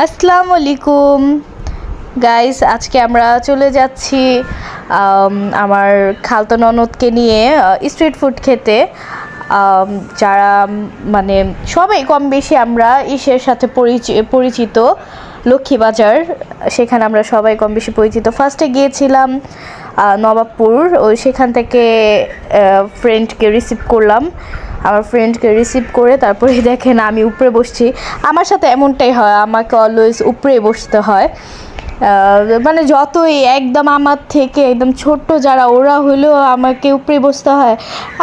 আসসালামু আলাইকুম গাইস, আজকে আমরা চলে যাচ্ছি আমার খালতো ননদকে নিয়ে স্ট্রিট ফুড খেতে। যারা মানে সবাই কম বেশি আমরা ইসের সাথে পরিচিত, লক্ষ্মীবাজার, সেখানে আমরা সবাই কম বেশি পরিচিত। ফার্স্টে গিয়েছিলাম নবাবপুর, ওই সেখান থেকে ফ্রেন্ডকে রিসিভ করলাম। আমার ফ্রেন্ডকে রিসিভ করে তারপরে দেখেন আমি উপরে বসছি। আমার সাথে এমনটাই হয়, আমাকে অলওয়েজ উপরে বসতে হয়। মানে যতই একদম আমার থেকে একদম ছোট্ট যারা ওরা হলেও আমাকে উপরে বসতে হয়,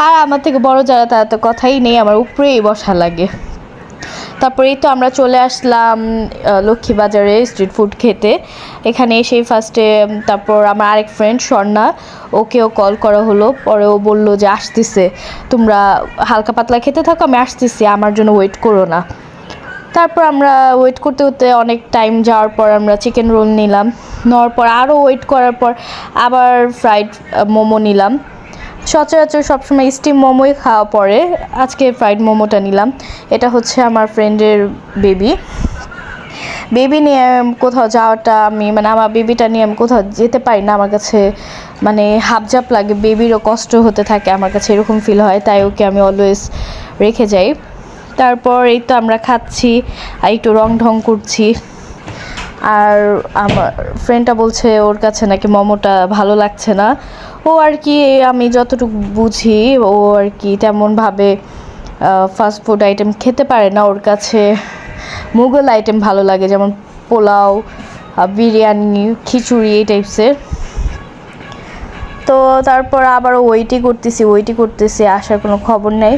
আর আমার থেকে বড় যারা তারা তো কথাই নেই, আমার উপরেই বসা লাগে। তারপরেই তো আমরা চলে আসলাম লক্ষ্মীবাজারে স্ট্রিট ফুড খেতে। এখানে এসেই ফার্স্টে তারপর আমার আরেক ফ্রেন্ড স্বর্ণা, ওকেও কল করা হলো। পরে ও বললো যে আসতেছে, তোমরা হালকা পাতলা খেতে থাকো, আমি আসতেছি, আমার জন্য ওয়েট করো না। তারপর আমরা ওয়েট করতে করতে অনেক টাইম যাওয়ার পর আমরা চিকেন রোল নিলাম। নেওয়ার পর আরও ওয়েট করার পর আবার ফ্রাইড মোমো নিলাম। সচরাচর সবসময় স্টিম মোমোই খাওয়া পড়ে, আজকে ফ্রাইড মোমোটা নিলাম। এটা হচ্ছে আমার ফ্রেন্ডের বেবি নিয়ে কোথাও যাওয়াটা আমার বেবিটা নিয়ে আমি কোথাও যেতে পারি না, আমার কাছে মানে হাবজাব লাগে, বেবিরও কষ্ট হতে থাকে, আমার কাছে এরকম ফিল হয়, তাই ওকে আমি অলওয়েজ রেখে যাই। তারপর এই তো আমরা খাচ্ছি আর একটু রং ঢং করছি। আর আমার ফ্রেন্ডটা বলছে ওর কাছে নাকি মোমোটা ভালো লাগছে না। ও আর কি, আমি যতটুকু বুঝি ও আর কি তেমনভাবে ফাস্ট ফুড আইটেম খেতে পারে না, ওর কাছে মুঘল আইটেম ভালো লাগে, যেমন পোলাও, বিরিয়ানি, খিচুড়ি, এই টাইপসের। তো তারপর আবার ওয়েটই করতেছি, আসার কোনো খবর নেই।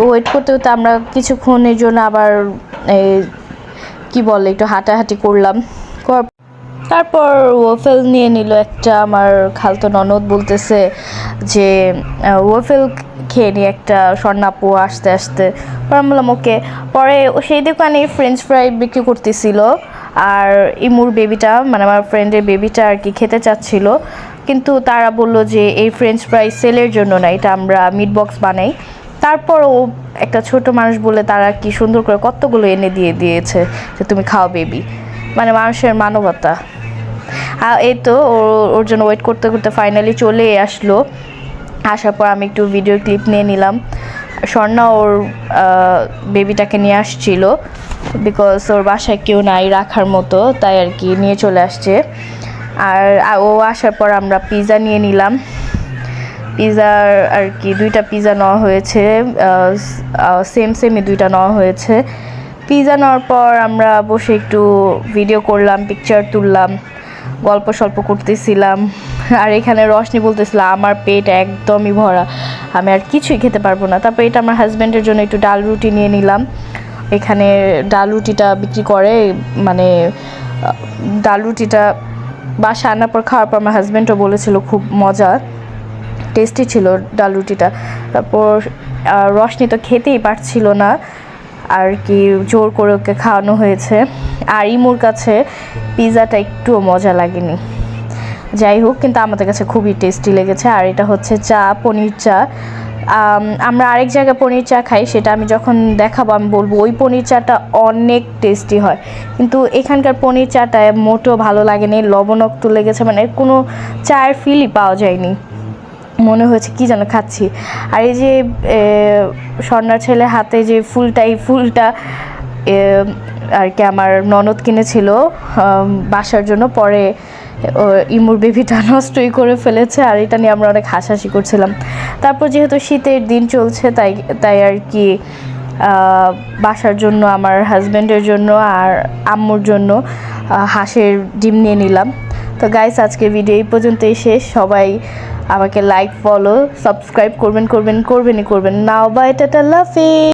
ওয়েট করতে করতে আমরা কিছুক্ষণের জন্য আবার একটু হাঁটাহাঁটি করলাম। তারপর ওয়েফেল নিয়ে নিল একটা, আমার খালতো ননদ বলতেছে যে ওয়েফেল খেয়ে নিয়ে একটা, স্বর্ণাপু আসতে আসতে। পরে আমি বললাম ওকে। পরে সেই দোকানে ফ্রেঞ্চ ফ্রাই বিক্রি করতেছিল, আর ইমুর বেবিটা মানে আমার ফ্রেন্ডের বেবিটা আর কি খেতে চাচ্ছিল, কিন্তু তারা বলল যে এই ফ্রেঞ্চ ফ্রাই সেলের জন্য না, এটা আমরা মিট বক্স বানাই। তারপর ও একটা ছোট মানুষ বলে তারা কি সুন্দর করে কতগুলো এনে দিয়েছে যে তুমি খাও বেবি, মানে মানুষের মানবতা। আর এই তো ওর জন্য ওয়েট করতে করতে ফাইনালি চলে আসলো। আসার পর আমি একটু ভিডিও ক্লিপ নিয়ে নিলাম। স্বর্ণা ওর বেবিটাকে নিয়ে আসছিল, বিকজ ওর বাসায় কেউ নাই রাখার মতো, তাই আর কি নিয়ে চলে আসছে। আর ও আসার পর আমরা পিৎজা নিয়ে নিলাম। পিৎজার আর কি 2টা পিৎজা নেওয়া হয়েছে, সেমই 2টা নেওয়া হয়েছে। পিৎজা নেওয়ার পর আমরা বসে একটু ভিডিও করলাম, পিকচার তুললাম, গল্প সল্প করতেছিলাম। আর এখানে রশনি বলতেছিল আমার পেট একদমই ভরা, আমি আর কিছুই খেতে পারবো না। তারপর এটা আমার হাজব্যান্ডের জন্য একটু ডাল রুটি নিয়ে নিলাম। এখানে ডাল রুটিটা বিক্রি করে, মানে ডাল রুটিটা বাসা আনার পর খাওয়ার পর আমার হাজব্যান্ডও বলেছিল খুব মজা, টেস্টি ছিল ডাল রুটিটা। তারপর রশনি তো খেতেই পারছিল না, আর কি জোর করে ওকে খাওয়ানো হয়েছে। আর ইমুর কাছে পিৎজাটা একটুও মজা লাগেনি, যাই হোক, কিন্তু আমাদের কাছে খুবই টেস্টি লেগেছে। আর এটা হচ্ছে চা, পনির চা। আমরা আরেক জায়গায় পনির চা খাই, সেটা আমি যখন দেখাবো আমি বলবো ওই পনির চাটা অনেক টেস্টি হয়, কিন্তু এখানকার পনির চাটা মোটেও ভালো লাগেনি, লবণাক্ত লেগেছে, মানে কোনো চায়ের ফিলই পাওয়া যায়নি, মনে হয়েছে কি যেন খাচ্ছি। আর এই যে স্বর্ণার ছেলে হাতে যে ফুলটা আর কি আমার ননদ কিনেছিল বাসার জন্য, পরে ইমুর বেবিটা নষ্টই করে ফেলেছে, আর এটা নিয়ে আমরা অনেক হাসাহাসি করছিলাম। তারপর যেহেতু শীতের দিন চলছে, তাই আর কি বাসার জন্য, আমার হাজব্যান্ডের জন্য আর আম্মুর জন্য হাঁসের ডিম নিয়ে নিলাম। তো গাইস, আজকের ভিডিও এই পর্যন্তই শেষ। সবাই আমাকে লাইক, ফলো, সাবস্ক্রাইব করবেন নাও। Bye, tata, love you.